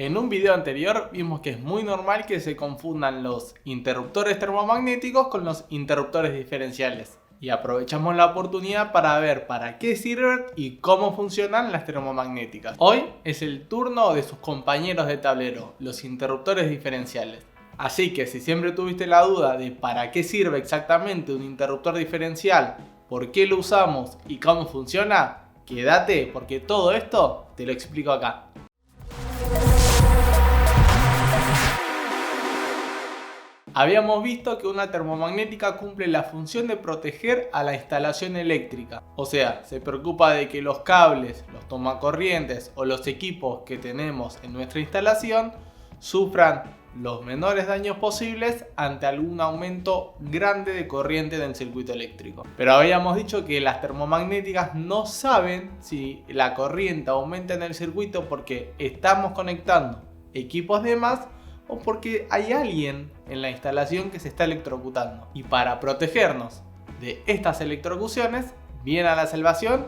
En un video anterior vimos que es muy normal que se confundan los interruptores termomagnéticos con los interruptores diferenciales. Y aprovechamos la oportunidad para ver para qué sirven y cómo funcionan las termomagnéticas. Hoy es el turno de sus compañeros de tablero, los interruptores diferenciales. Así que si siempre tuviste la duda de para qué sirve exactamente un interruptor diferencial, por qué lo usamos y cómo funciona, quédate porque todo esto te lo explico acá. Habíamos visto que una termomagnética cumple la función de proteger a la instalación eléctrica. O sea, se preocupa de que los cables, los tomacorrientes o los equipos que tenemos en nuestra instalación sufran los menores daños posibles ante algún aumento grande de corriente en el circuito eléctrico. Pero habíamos dicho que las termomagnéticas no saben si la corriente aumenta en el circuito porque estamos conectando equipos de más o porque hay alguien en la instalación que se está electrocutando. Y para protegernos de estas electrocuciones, viene a la salvación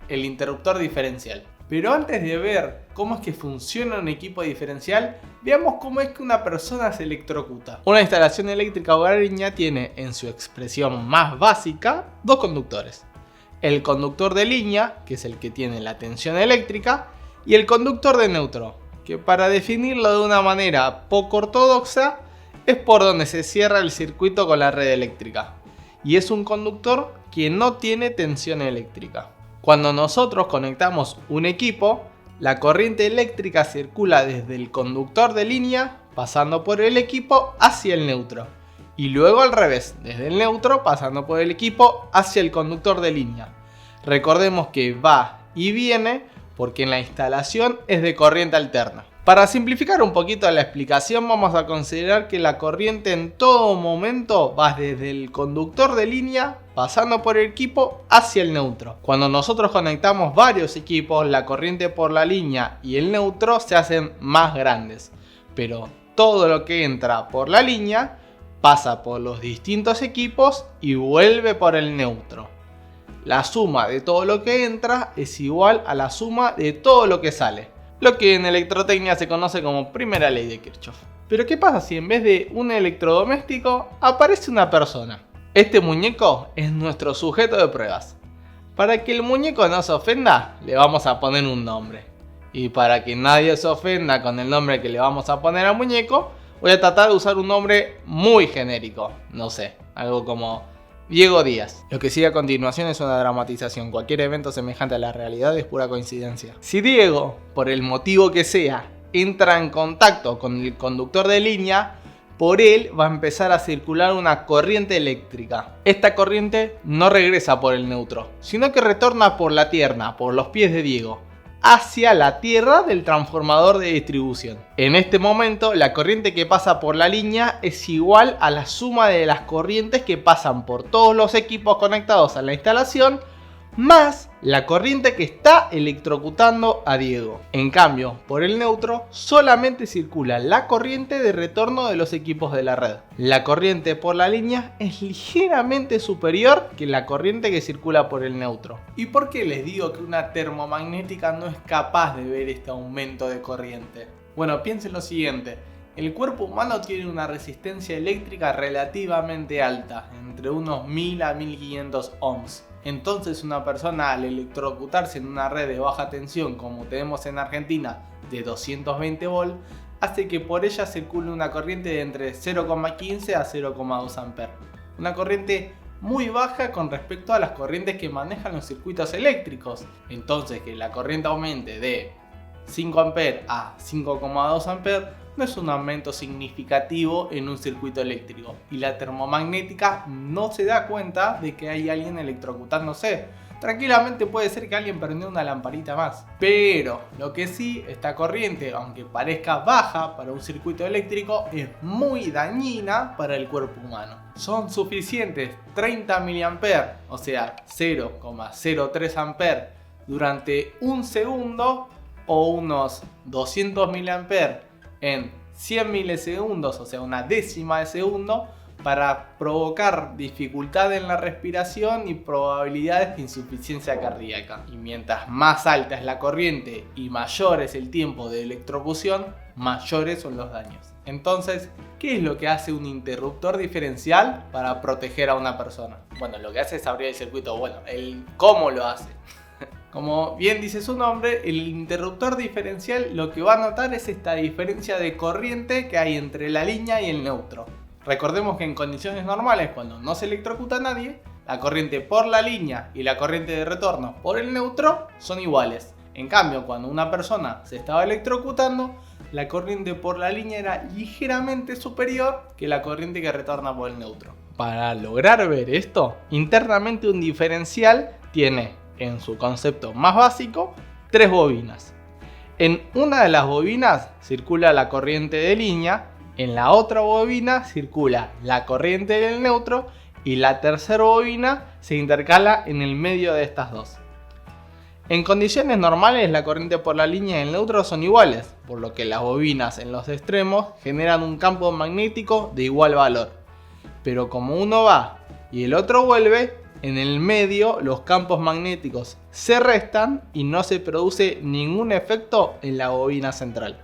el interruptor diferencial. Pero antes de ver cómo es que funciona un equipo diferencial, veamos cómo es que una persona se electrocuta. Una instalación eléctrica hogareña tiene, en su expresión más básica, dos conductores. El conductor de línea, que es el que tiene la tensión eléctrica, y el conductor de neutro, que para definirlo de una manera poco ortodoxa, es por donde se cierra el circuito con la red eléctrica. Y es un conductor que no tiene tensión eléctrica. Cuando nosotros conectamos un equipo, la corriente eléctrica circula desde el conductor de línea, pasando por el equipo hacia el neutro. Y luego al revés, desde el neutro, pasando por el equipo hacia el conductor de línea. Recordemos que va y viene porque en la instalación es de corriente alterna. Para simplificar un poquito la explicación, vamos a considerar que la corriente en todo momento va desde el conductor de línea, pasando por el equipo hacia el neutro. Cuando nosotros conectamos varios equipos, la corriente por la línea y el neutro se hacen más grandes. Pero todo lo que entra por la línea pasa por los distintos equipos y vuelve por el neutro. La suma de todo lo que entra es igual a la suma de todo lo que sale. Lo que en electrotecnia se conoce como primera ley de Kirchhoff. Pero ¿qué pasa si en vez de un electrodoméstico aparece una persona? Este muñeco es nuestro sujeto de pruebas. Para que el muñeco no se ofenda, le vamos a poner un nombre. Y para que nadie se ofenda con el nombre que le vamos a poner al muñeco, voy a tratar de usar un nombre muy genérico. No sé, algo como Diego Díaz. Lo que sigue a continuación es una dramatización. Cualquier evento semejante a la realidad es pura coincidencia. Si Diego, por el motivo que sea, entra en contacto con el conductor de línea, por él va a empezar a circular una corriente eléctrica. Esta corriente no regresa por el neutro, sino que retorna por la tierra, por los pies de Diego, hacia la tierra del transformador de distribución. En este momento, la corriente que pasa por la línea es igual a la suma de las corrientes que pasan por todos los equipos conectados a la instalación, más la corriente que está electrocutando a Diego. En cambio, por el neutro solamente circula la corriente de retorno de los equipos de la red. La corriente por la línea es ligeramente superior que la corriente que circula por el neutro. ¿Y por qué les digo que una termomagnética no es capaz de ver este aumento de corriente? Bueno, piensen lo siguiente. El cuerpo humano tiene una resistencia eléctrica relativamente alta, entre unos 1000 a 1500 ohms. Entonces una persona al electrocutarse en una red de baja tensión como tenemos en Argentina de 220 volts, hace que por ella circule una corriente de entre 0,15 a 0,2 amperes. Una corriente muy baja con respecto a las corrientes que manejan los circuitos eléctricos. Entonces que la corriente aumente de 5 amperes a 5,2 amperes no es un aumento significativo en un circuito eléctrico y la termomagnética no se da cuenta de que hay alguien electrocutándose. Tranquilamente puede ser que alguien prendió una lamparita más. Pero lo que sí, esta corriente, aunque parezca baja para un circuito eléctrico, es muy dañina para el cuerpo humano. Son suficientes 30 mA, o sea 0,03 amperes durante un segundo o unos 200 mA en 100 milisegundos, o sea una décima de segundo, para provocar dificultad en la respiración y probabilidades de insuficiencia cardíaca. Y mientras más alta es la corriente y mayor es el tiempo de electrocución, mayores son los daños. Entonces, ¿qué es lo que hace un interruptor diferencial para proteger a una persona? Bueno, lo que hace es abrir el circuito. Bueno, ¿cómo lo hace? Como bien dice su nombre, el interruptor diferencial lo que va a notar es esta diferencia de corriente que hay entre la línea y el neutro. Recordemos que en condiciones normales, cuando no se electrocuta a nadie, la corriente por la línea y la corriente de retorno por el neutro son iguales. En cambio, cuando una persona se estaba electrocutando, la corriente por la línea era ligeramente superior que la corriente que retorna por el neutro. Para lograr ver esto, internamente un diferencial tiene, en su concepto más básico, 3 bobinas. En una de las bobinas circula la corriente de línea, en la otra bobina circula la corriente del neutro y la tercera bobina se intercala en el medio de estas dos. En condiciones normales la corriente por la línea y el neutro son iguales, por lo que las bobinas en los extremos generan un campo magnético de igual valor. Pero como uno va y el otro vuelve, en el medio los campos magnéticos se restan y no se produce ningún efecto en la bobina central.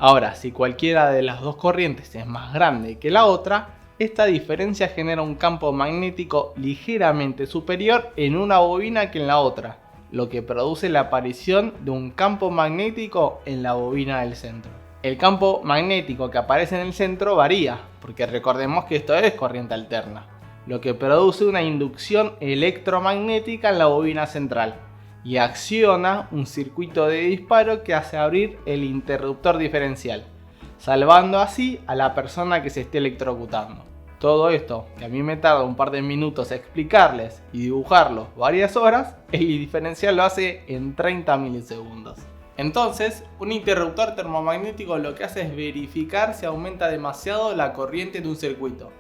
Ahora, si cualquiera de las dos corrientes es más grande que la otra, esta diferencia genera un campo magnético ligeramente superior en una bobina que en la otra, lo que produce la aparición de un campo magnético en la bobina del centro. El campo magnético que aparece en el centro varía, porque recordemos que esto es corriente alterna, lo que produce una inducción electromagnética en la bobina central y acciona un circuito de disparo que hace abrir el interruptor diferencial, salvando así a la persona que se esté electrocutando. Todo esto, que a mí me tarda un par de minutos explicarles y dibujarlo varias horas, el diferencial lo hace en 30 milisegundos. Entonces, un interruptor termomagnético lo que hace es verificar si aumenta demasiado la corriente de un circuito.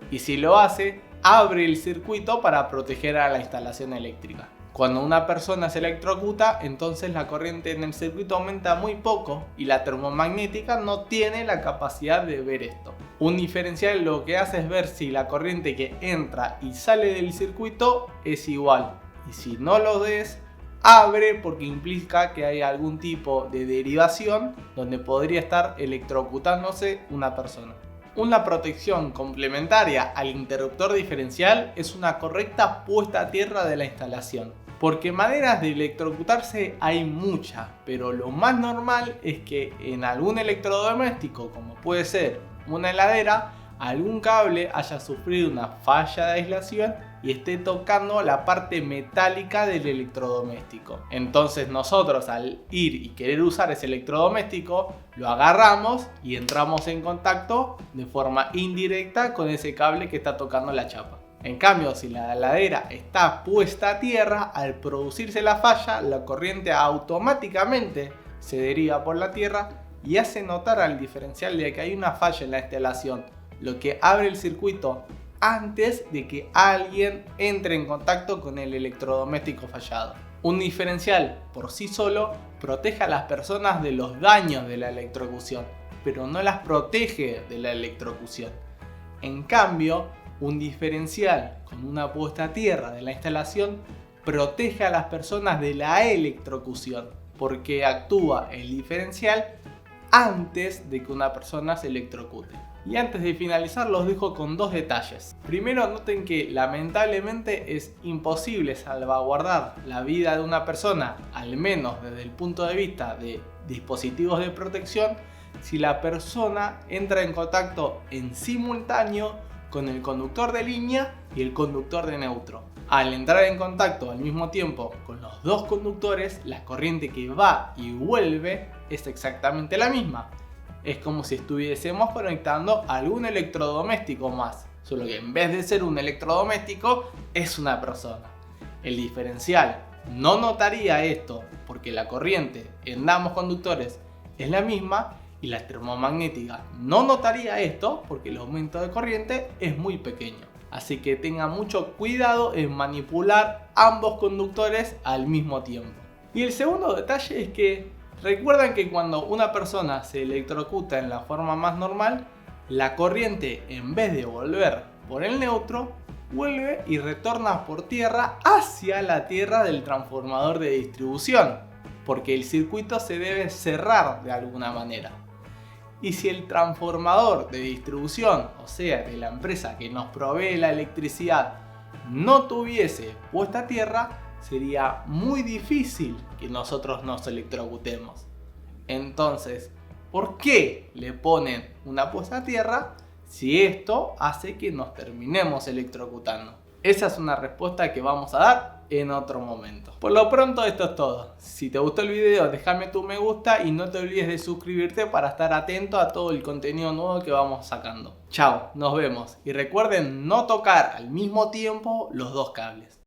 Y si lo hace, abre el circuito para proteger a la instalación eléctrica. Cuando una persona se electrocuta, entonces la corriente en el circuito aumenta muy poco y la termomagnética no tiene la capacidad de ver esto. Un diferencial lo que hace es ver si la corriente que entra y sale del circuito es igual. Y si no lo es, abre porque implica que hay algún tipo de derivación donde podría estar electrocutándose una persona. Una protección complementaria al interruptor diferencial es una correcta puesta a tierra de la instalación. Porque maneras de electrocutarse hay muchas, pero lo más normal es que en algún electrodoméstico, como puede ser una heladera, algún cable haya sufrido una falla de aislación y esté tocando la parte metálica del electrodoméstico. Entonces nosotros al ir y querer usar ese electrodoméstico, lo agarramos y entramos en contacto de forma indirecta con ese cable que está tocando la chapa. En cambio, si la heladera está puesta a tierra, al producirse la falla, la corriente automáticamente se deriva por la tierra y hace notar al diferencial de que hay una falla en la instalación, lo que abre el circuito antes de que alguien entre en contacto con el electrodoméstico fallado. Un diferencial por sí solo protege a las personas de los daños de la electrocución, pero no las protege de la electrocución. En cambio, un diferencial con una puesta a tierra de la instalación protege a las personas de la electrocución, porque actúa el diferencial antes de que una persona se electrocute. Y antes de finalizar los dejo con dos detalles. Primero, noten que lamentablemente es imposible salvaguardar la vida de una persona, al menos desde el punto de vista de dispositivos de protección, si la persona entra en contacto en simultáneo con el conductor de línea y el conductor de neutro. Al entrar en contacto al mismo tiempo con los dos conductores, la corriente que va y vuelve es exactamente la misma. Es como si estuviésemos conectando algún electrodoméstico más, solo que en vez de ser un electrodoméstico es una persona. El diferencial no notaría esto porque la corriente en ambos conductores es la misma y la termomagnética no notaría esto porque el aumento de corriente es muy pequeño. Así que tengan mucho cuidado en manipular ambos conductores al mismo tiempo. Y el segundo detalle es que recuerdan que cuando una persona se electrocuta en la forma más normal, la corriente, en vez de volver por el neutro, vuelve y retorna por tierra hacia la tierra del transformador de distribución, porque el circuito se debe cerrar de alguna manera. Y si el transformador de distribución, o sea, de la empresa que nos provee la electricidad, no tuviese puesta a tierra, sería muy difícil que nosotros nos electrocutemos. Entonces, ¿por qué le ponen una puesta a tierra si esto hace que nos terminemos electrocutando? Esa es una respuesta que vamos a dar en otro momento. Por lo pronto esto es todo. Si te gustó el video, déjame tu me gusta y no te olvides de suscribirte para estar atento a todo el contenido nuevo que vamos sacando. Chao, nos vemos y recuerden no tocar al mismo tiempo los dos cables.